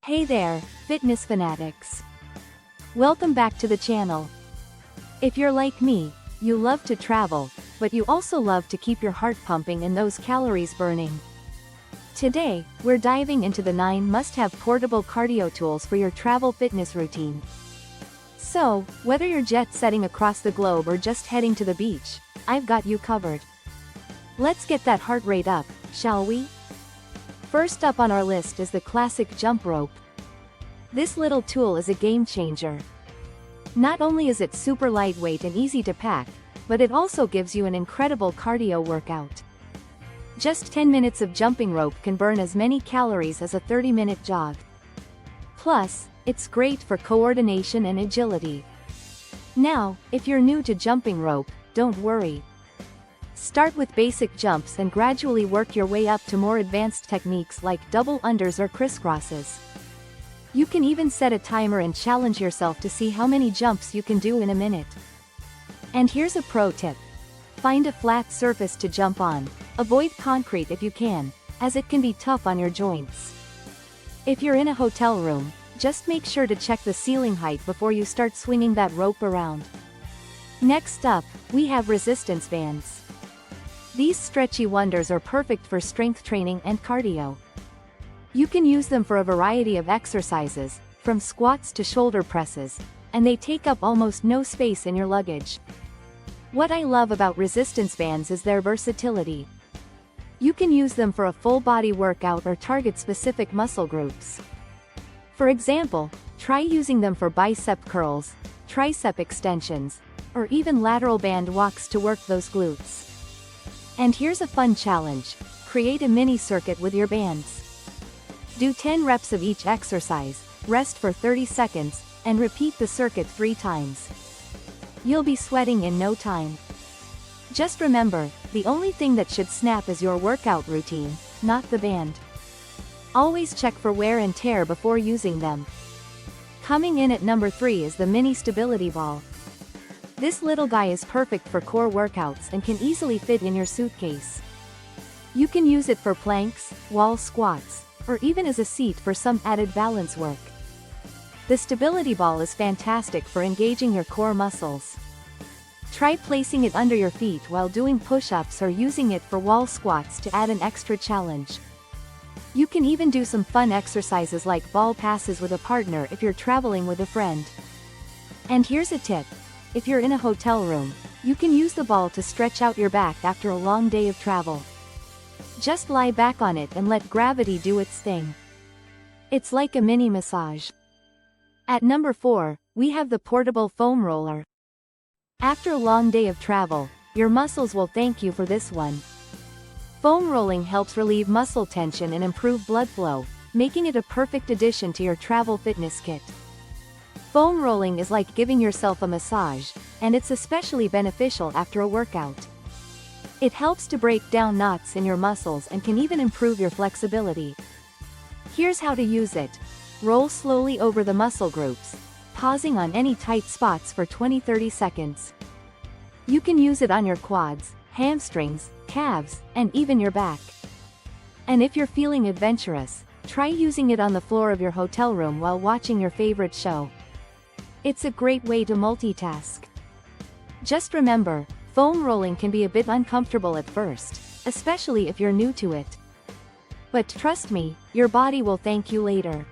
Hey there, fitness fanatics. Welcome back to the channel. If you're like me, you love to travel, but you also love to keep your heart pumping and those calories burning. Today, we're diving into the 9 must-have portable cardio tools for your travel fitness routine. So, whether you're jet-setting across the globe or just heading to the beach, I've got you covered. Let's get that heart rate up, shall we? First up on our list is the classic jump rope. This little tool is a game changer. Not only is it super lightweight and easy to pack, but it also gives you an incredible cardio workout. Just 10 minutes of jumping rope can burn as many calories as a 30-minute jog. Plus, it's great for coordination and agility. Now, if you're new to jumping rope, don't worry. Start with basic jumps and gradually work your way up to more advanced techniques like double unders or crisscrosses. You can even set a timer and challenge yourself to see how many jumps you can do in a minute. And here's a pro tip. Find a flat surface to jump on. Avoid concrete if you can, as it can be tough on your joints. If you're in a hotel room, just make sure to check the ceiling height before you start swinging that rope around. Next up, we have resistance bands. These stretchy wonders are perfect for strength training and cardio. You can use them for a variety of exercises, from squats to shoulder presses, and they take up almost no space in your luggage. What I love about resistance bands is their versatility. You can use them for a full-body workout or target specific muscle groups. For example, try using them for bicep curls, tricep extensions, or even lateral band walks to work those glutes. And here's a fun challenge. Create a mini circuit with your bands. Do 10 reps of each exercise, rest for 30 seconds, and repeat the circuit 3 times. You'll be sweating in no time. Just remember, the only thing that should snap is your workout routine, not the band. Always check for wear and tear before using them. Coming in at number 3 is the mini stability ball. This little guy is perfect for core workouts and can easily fit in your suitcase. You can use it for planks, wall squats, or even as a seat for some added balance work. The stability ball is fantastic for engaging your core muscles. Try placing it under your feet while doing push-ups or using it for wall squats to add an extra challenge. You can even do some fun exercises like ball passes with a partner if you're traveling with a friend. And here's a tip. If you're in a hotel room, you can use the ball to stretch out your back after a long day of travel. Just lie back on it and let gravity do its thing. It's like a mini massage. At number 4, we have the portable foam roller. After a long day of travel, your muscles will thank you for this one. Foam rolling helps relieve muscle tension and improve blood flow, making it a perfect addition to your travel fitness kit. Foam rolling is like giving yourself a massage, and it's especially beneficial after a workout. It helps to break down knots in your muscles and can even improve your flexibility. Here's how to use it. Roll slowly over the muscle groups, pausing on any tight spots for 20-30 seconds. You can use it on your quads, hamstrings, calves, and even your back. And if you're feeling adventurous, try using it on the floor of your hotel room while watching your favorite show. It's a great way to multitask. Just remember, foam rolling can be a bit uncomfortable at first, especially if you're new to it. But trust me, your body will thank you later.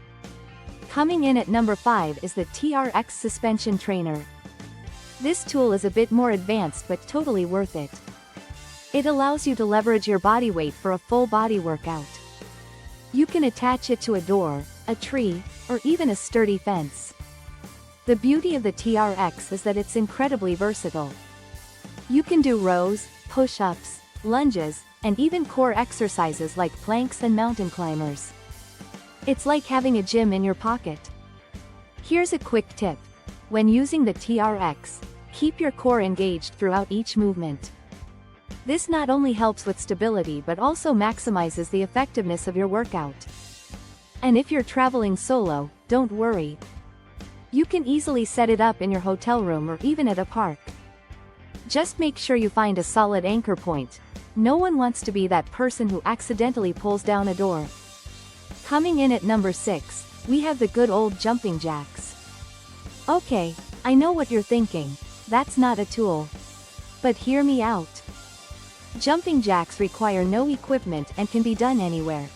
Coming in at number 5 is the TRX suspension trainer. This tool is a bit more advanced but totally worth it. It allows you to leverage your body weight for a full body workout. You can attach it to a door, a tree, or even a sturdy fence. The beauty of the TRX is that it's incredibly versatile. You can do rows, push-ups, lunges, and even core exercises like planks and mountain climbers. It's like having a gym in your pocket. Here's a quick tip. When using the TRX, keep your core engaged throughout each movement. This not only helps with stability but also maximizes the effectiveness of your workout. And if you're traveling solo, don't worry. You can easily set it up in your hotel room or even at a park. Just make sure you find a solid anchor point. No one wants to be that person who accidentally pulls down a door. Coming in at number 6, we have the good old jumping jacks. Okay, I know what you're thinking. That's not a tool. But hear me out. Jumping jacks require no equipment and can be done anywhere.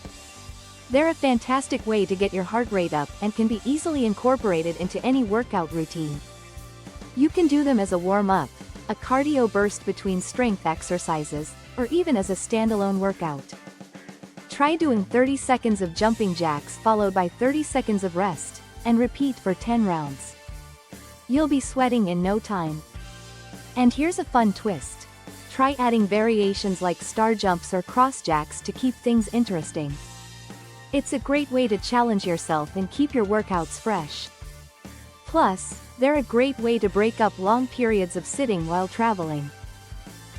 They're a fantastic way to get your heart rate up and can be easily incorporated into any workout routine. You can do them as a warm-up, a cardio burst between strength exercises, or even as a standalone workout. Try doing 30 seconds of jumping jacks followed by 30 seconds of rest, and repeat for 10 rounds. You'll be sweating in no time. And here's a fun twist. Try adding variations like star jumps or cross jacks to keep things interesting. It's a great way to challenge yourself and keep your workouts fresh. Plus, they're a great way to break up long periods of sitting while traveling.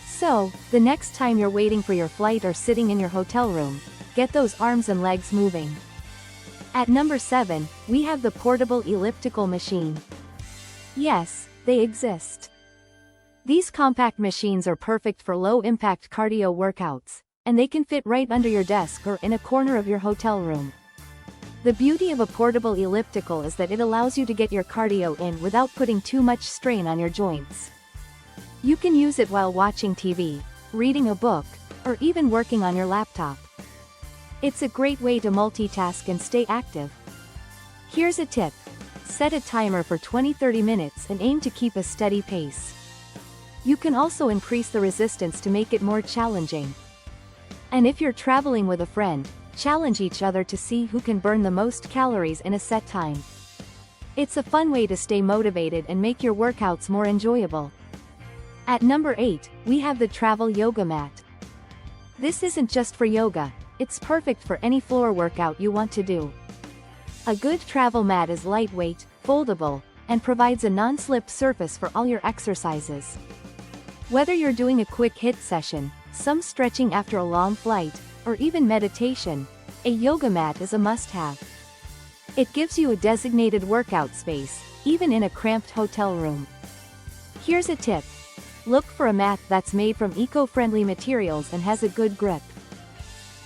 So, the next time you're waiting for your flight or sitting in your hotel room, get those arms and legs moving. At number 7, we have the portable elliptical machine. Yes, they exist. These compact machines are perfect for low-impact cardio workouts, and they can fit right under your desk or in a corner of your hotel room. The beauty of a portable elliptical is that it allows you to get your cardio in without putting too much strain on your joints. You can use it while watching TV, reading a book, or even working on your laptop. It's a great way to multitask and stay active. Here's a tip. Set a timer for 20-30 minutes and aim to keep a steady pace. You can also increase the resistance to make it more challenging. And if you're traveling with a friend, challenge each other to see who can burn the most calories in a set time. It's a fun way to stay motivated and make your workouts more enjoyable. At number 8, we have the travel yoga mat. This isn't just for yoga, it's perfect for any floor workout you want to do. A good travel mat is lightweight, foldable, and provides a non-slip surface for all your exercises. Whether you're doing a quick HIIT session, some stretching after a long flight, or even meditation, a yoga mat is a must-have. It gives you a designated workout space, even in a cramped hotel room. Here's a tip. Look for a mat that's made from eco-friendly materials and has a good grip.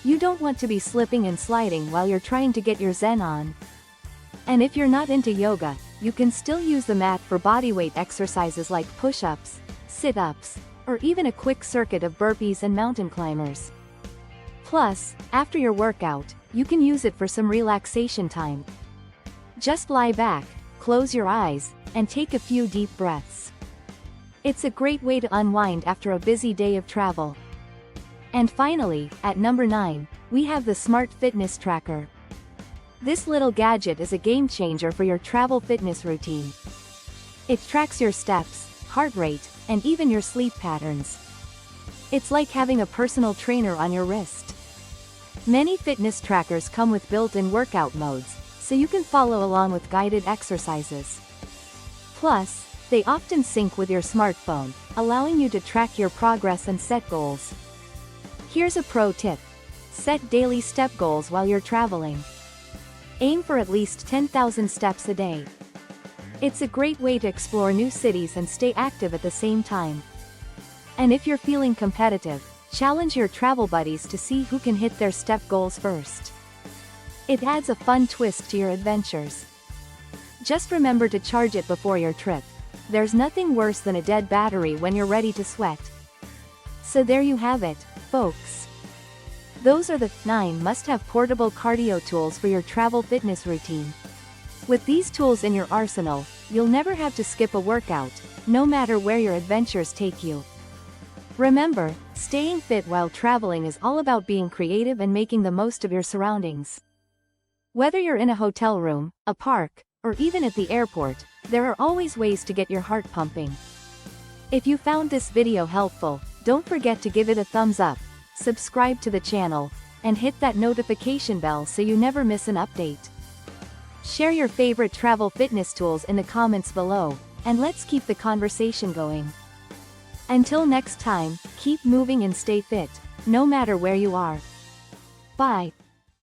You don't want to be slipping and sliding while you're trying to get your zen on. And if you're not into yoga, you can still use the mat for bodyweight exercises like push-ups, sit-ups, or even a quick circuit of burpees and mountain climbers. Plus, after your workout, you can use it for some relaxation time. Just lie back, close your eyes, and take a few deep breaths. It's a great way to unwind after a busy day of travel. And finally, at number 9, we have the Smart Fitness Tracker. This little gadget is a game changer for your travel fitness routine. It tracks your steps, heart rate, and even your sleep patterns. It's like having a personal trainer on your wrist. Many fitness trackers come with built-in workout modes, so you can follow along with guided exercises. Plus, they often sync with your smartphone, allowing you to track your progress and set goals. Here's a pro tip. Set daily step goals while you're traveling. Aim for at least 10,000 steps a day. It's a great way to explore new cities and stay active at the same time. And if you're feeling competitive, challenge your travel buddies to see who can hit their step goals first. It adds a fun twist to your adventures. Just remember to charge it before your trip. There's nothing worse than a dead battery when you're ready to sweat. So there you have it, folks. Those are the 9 must-have portable cardio tools for your travel fitness routine. With these tools in your arsenal, you'll never have to skip a workout, no matter where your adventures take you. Remember, staying fit while traveling is all about being creative and making the most of your surroundings. Whether you're in a hotel room, a park, or even at the airport, there are always ways to get your heart pumping. If you found this video helpful, don't forget to give it a thumbs up, subscribe to the channel, and hit that notification bell so you never miss an update. Share your favorite travel fitness tools in the comments below, and let's keep the conversation going. Until next time, keep moving and stay fit, no matter where you are. Bye.